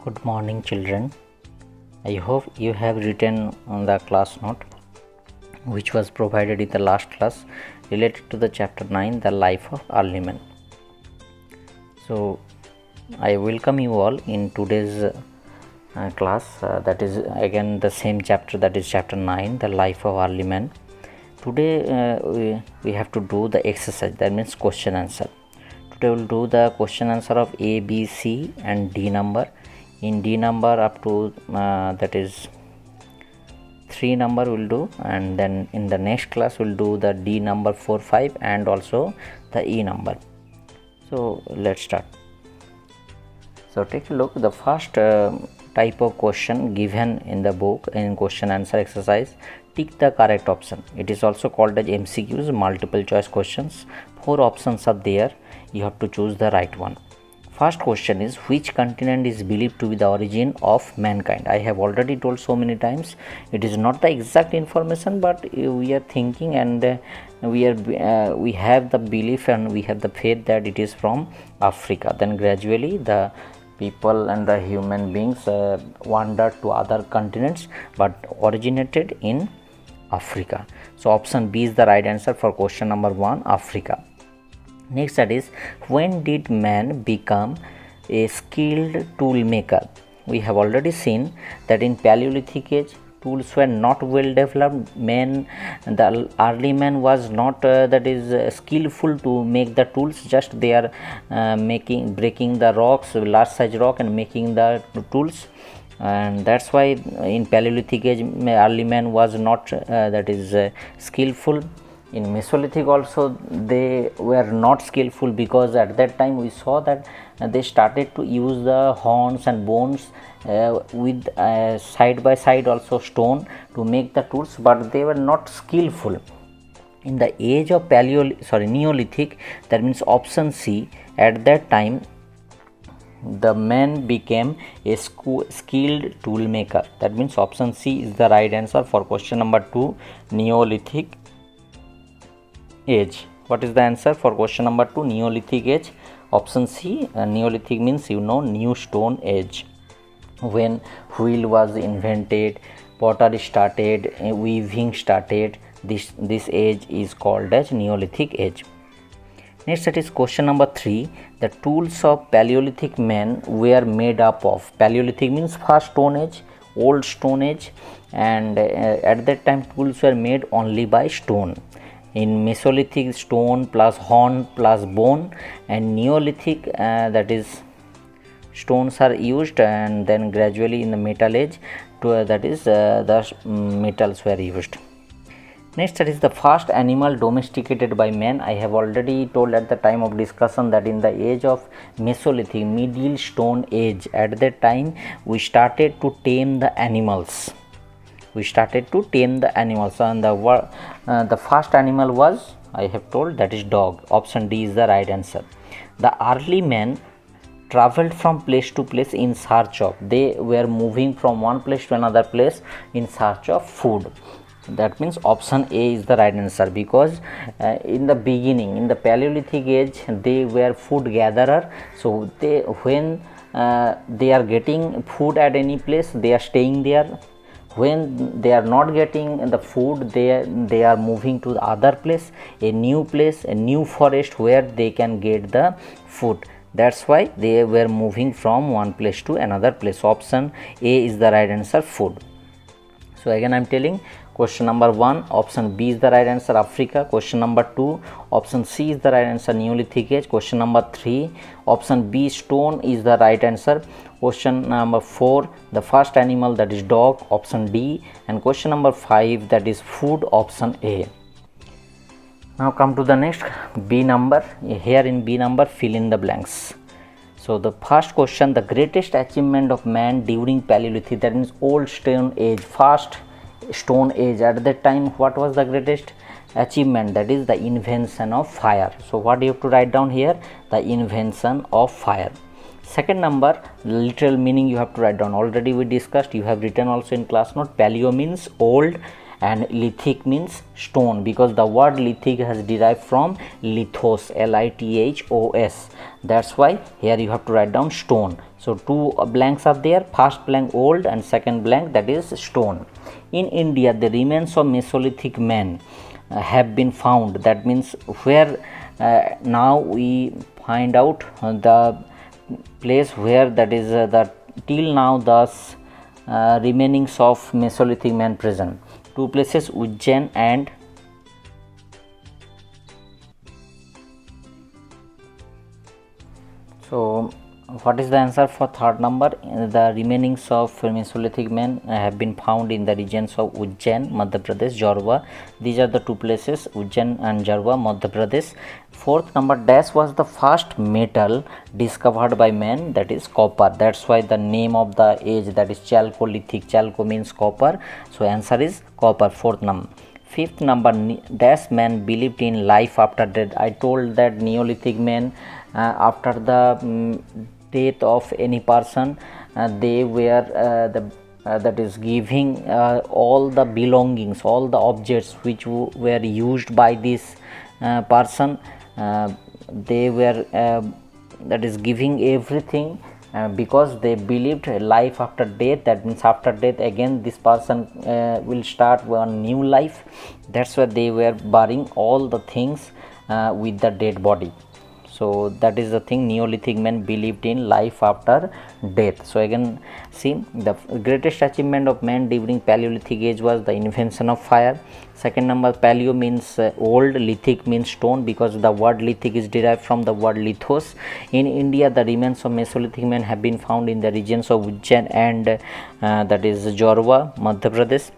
Good morning, children. I hope you have written on the class note which was provided in the last class related to the chapter 9, the life of early man. So, I welcome you all in today's class. That is again the same chapter, that is chapter 9, the life of early man. Today we have to do the exercise, that means question answer. Today we will do the question answer of A, B, C and D number. In D number up to that is 3 number will do, and then in the next class we'll do the D number 4, 5 and also the E number. So let's start. So take a look, the first type of question given in the book in question answer exercise, tick the correct option. It is also called as MCQs, multiple choice questions. 4 options are there, you have to choose the right one. First question is, which continent is believed to be the origin of mankind? I have already told so many times, it is not the exact information, but we are thinking and we have the belief and we have the faith that it is from Africa. Then gradually the people and the human beings wandered to other continents but originated in Africa. So option B is the right answer for question number 1, Africa. Next, that is, when did man become a skilled tool maker? We have already seen that in Paleolithic age tools were not well developed. The early man was not skillful to make the tools, just they are breaking the rocks, large size rock and making the tools, and that's why in Paleolithic age early man was not skillful. In Mesolithic also they were not skillful, because at that time we saw that they started to use the horns and bones with side by side also stone to make the tools, but they were not skillful. In the age of Neolithic, that means option C, at that time the man became a skilled tool maker. That means option C is the right answer for question number 2, Neolithic age. What is the answer for question number 2, Neolithic age? Option C. Neolithic means new stone age, when wheel was invented, pottery started, weaving started. This age is called as Neolithic age. Next, that is question number 3. The tools of Paleolithic men were made up of. Paleolithic means first stone age, old stone age, and at that time tools were made only by stone. In Mesolithic, stone plus horn plus bone, and Neolithic stones are used, and then gradually in the metal age the metals were used. Next, that is the first animal domesticated by man. I have already told at the time of discussion that in the age of Mesolithic, middle stone age, at that time we started to tame the animals. And the first animal was, I have told, that is dog. Option D is the right answer. The early men traveled from place to place in search of, they were moving from one place to another place in search of food. That means option A is the right answer, because in the beginning, in the Paleolithic age, they were food gatherer. So when they are getting food at any place, they are staying there. When they are not getting the food, they are moving to the other place, a new forest where they can get the food. That's why they were moving from one place to another place. Option A is the right answer, food. So again I am telling, question number 1, option B is the right answer, Africa. Question number 2, option C is the right answer, Neolithic age. Question number 3, option B, stone is the right answer. Question number 4, the first animal, that is dog, option D. And question number 5, that is food, option A. Now come to the next, B number. Here in B number, fill in the blanks. So the first question, the greatest achievement of man during Paleolithic, that means old stone age, first stone age, at that time what was the greatest achievement? That is the invention of fire. So what you have to write down here? The invention of fire. Second number, literal meaning you have to write down. Already we discussed, you have written also in class note. Paleo means old and lithic means stone, because the word lithic has derived from lithos, L-I-T-H-O-S. That's why here you have to write down stone. So two blanks are there, first blank old and second blank that is stone. In India, the remains of Mesolithic man have been found. That means where now we find out the place where that is the till now thus remainings of Mesolithic man present. Two places, Ujjain and so what is the answer for third number? The remainings of Mesolithic men have been found in the regions of Ujjain, Madhya Pradesh, Jorwa. These are the two places, Ujjain and Jorwa, Madhya Pradesh. Fourth number, dash was the first metal discovered by man, that is copper. That's why the name of the age, that is Chalcolithic. Chalco means copper, so answer is copper. Fourth number. Fifth number, dash man believed in life after death. I told that Neolithic men after the death of any person, they were that is giving all the belongings, all the objects which were used by this person, they were that is giving everything because they believed life after death. That means after death again this person will start one new life. That's why they were burying all the things with the dead body. So that is the thing, Neolithic men believed in life after death. So again see, the greatest achievement of man during Paleolithic age was the invention of fire. Second number, Paleo means old, Lithic means stone, because the word lithic is derived from the word lithos. In India, the remains of Mesolithic men have been found in the regions of Ujjain and that is Jorwa, Madhya Pradesh.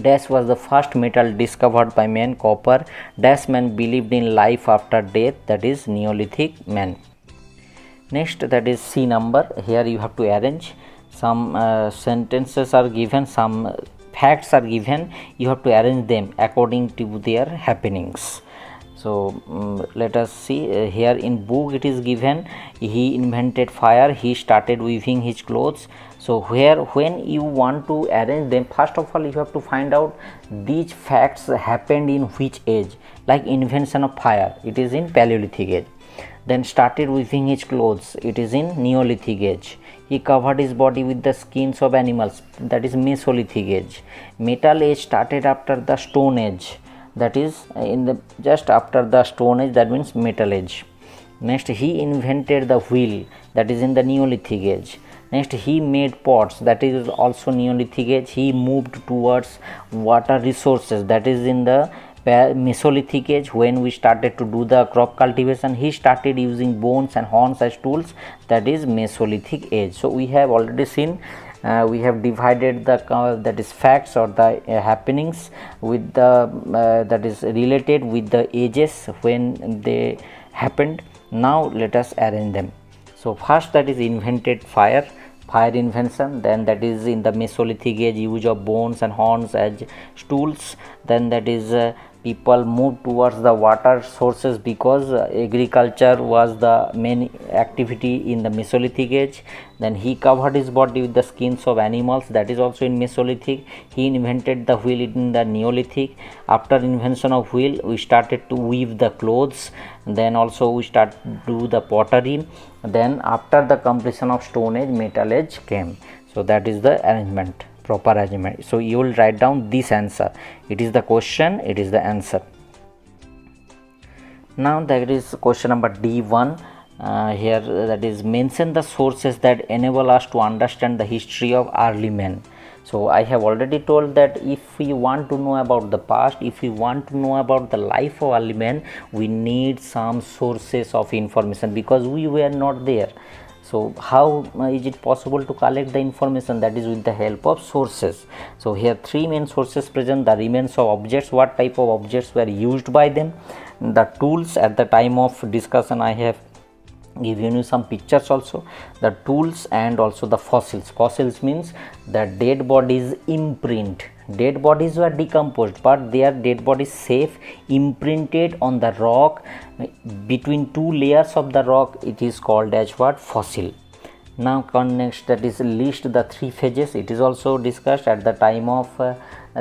Dash was the first metal discovered by man, copper. Dash man believed in life after death, that is Neolithic man. Next, that is C number. Here you have to arrange. Some sentences are given, some facts are given. You have to arrange them according to their happenings. So let us see, here in book it is given, he invented fire, he started weaving his clothes. So when you want to arrange them, first of all you have to find out these facts happened in which age. Like invention of fire, it is in Paleolithic age. Then started weaving his clothes, it is in Neolithic age. He covered his body with the skins of animals, that is Mesolithic age. Metal age started after the Stone Age, that is in the just after the Stone Age, that means Metal Age. Next, he invented the wheel, that is in the Neolithic age. Next, he made pots, that is also Neolithic age. He moved towards water resources, that is in the Mesolithic age. When we started to do the crop cultivation, he started using bones and horns as tools, that is Mesolithic age. So we have already seen, we have divided the that is facts or the happenings with the that is related with the ages when they happened. Now let us arrange them. So first, that is invented fire invention. Then that is in the Mesolithic age, use of bones and horns as tools. Then that is people moved towards the water sources because agriculture was the main activity in the Mesolithic age. Then he covered his body with the skins of animals, that is also in Mesolithic. He invented the wheel in the Neolithic. After invention of wheel, we started to weave the clothes. Then also we start to do the pottery. Then after the completion of Stone Age, Metal Age came. So that is the arrangement, proper arrangement. So you will write down this answer. It is the question, it is the answer. Now that is question number D1. Here that is mention the sources that enable us to understand the history of early men. So I have already told that if we want to know about the past, if we want to know about the life of early men, we need some sources of information because we were not there. So how is it possible to collect the information? That is with the help of sources. So here three main sources present: the remains of objects, what type of objects were used by them, the tools. At the time of discussion I have given you some pictures also, the tools, and also the fossils. Fossils means the dead bodies imprint. Dead bodies were decomposed but their dead bodies safe, imprinted on the rock between two layers of the rock. It is called as what? Fossil. Now next, that is list the three phases. It is also discussed at the time of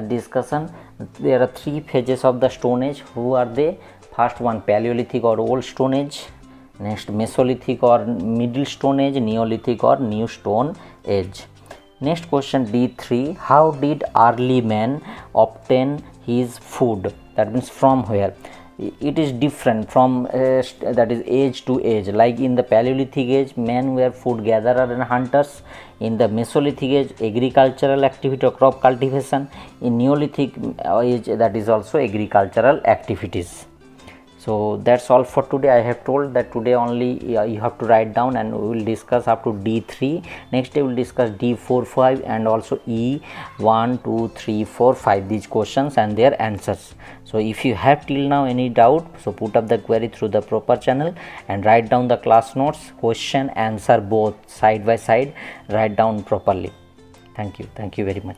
discussion. There are three phases of the Stone Age. Who are they? First one, Paleolithic or Old Stone Age. Next, Mesolithic or Middle Stone Age. Neolithic or New Stone Age. Next question, D3. How did early man obtain his food? That means from where? It is different from that is age to age. Like in the Paleolithic age, men were food gatherers and hunters. In the Mesolithic age, agricultural activity or crop cultivation. In Neolithic age, that is also agricultural activities. So that's all for today. I have told that today only you have to write down, and we will discuss up to D3. Next day we will discuss D4, 5 and also E1, 2, 3, 4, 5, these questions and their answers. So if you have till now any doubt, so put up the query through the proper channel and write down the class notes, question, answer both side by side, write down properly. Thank you very much.